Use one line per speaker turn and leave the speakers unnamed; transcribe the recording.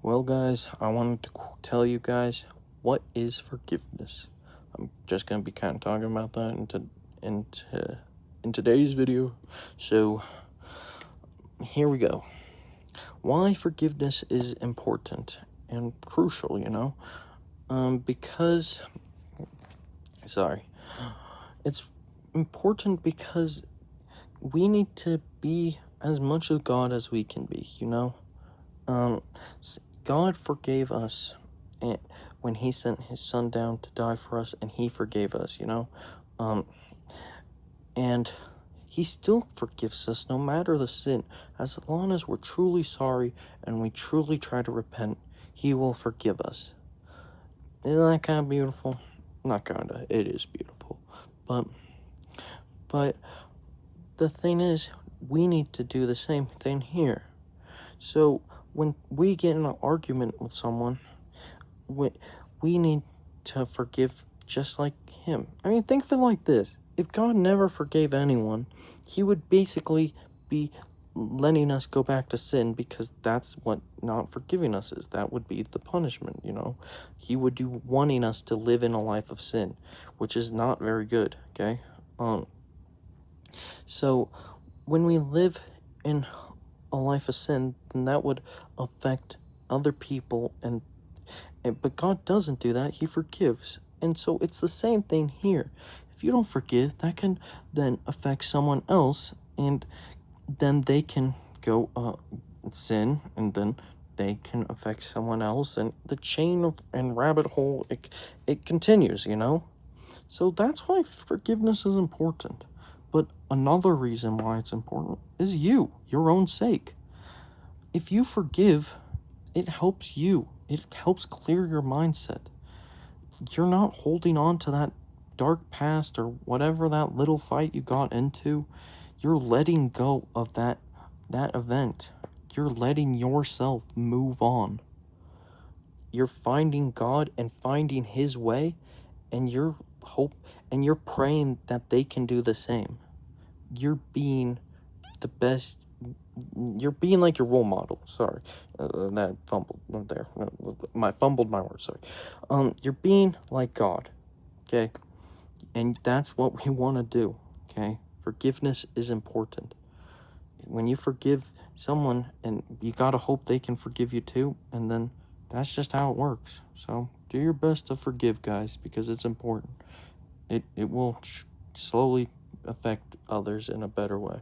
Well, guys, I wanted to tell you guys what is forgiveness. I'm just gonna be kind of talking about that in today's video. So here we go. Why forgiveness is important and crucial, because it's important because we need to be as much of God as we can be. Um, God forgave us when He sent His Son down to die for us, and He forgave us. Um, and He still forgives us no matter the sin. As long as we're truly sorry and we truly try to repent, He will forgive us. Isn't that kind of beautiful? Not kinda, it is beautiful. But the thing is, we need to do the same thing here. So when we get in an argument with someone, we need to forgive just like Him. I mean, think of it like this. If God never forgave anyone, He would basically be letting us go back to sin, because that's what not forgiving us is. That would be the punishment. He would be wanting us to live in a life of sin, which is not very good, okay? So when we live in a life of sin, then that would affect other people, but God doesn't do that. He forgives. And so it's the same thing here. If you don't forgive, that can then affect someone else, and then they can go sin, and then they can affect someone else, and the chain and rabbit hole, it continues. So that's why forgiveness is important. But another reason why it's important is your own sake. If you forgive, it helps you. It helps clear your mindset. You're not holding on to that dark past or whatever that little fight you got into. You're letting go of that event. You're letting yourself move on. You're finding God and finding His way, and you're praying that they can do the same. You're being the best. You're being like your role model. Sorry, that fumbled there. Fumbled my word. Sorry. You're being like God. Okay, and that's what we want to do. Okay, forgiveness is important. When you forgive someone, and you gotta hope they can forgive you too, and then that's just how it works. So do your best to forgive, guys, because it's important. It will slowly affect others in a better way.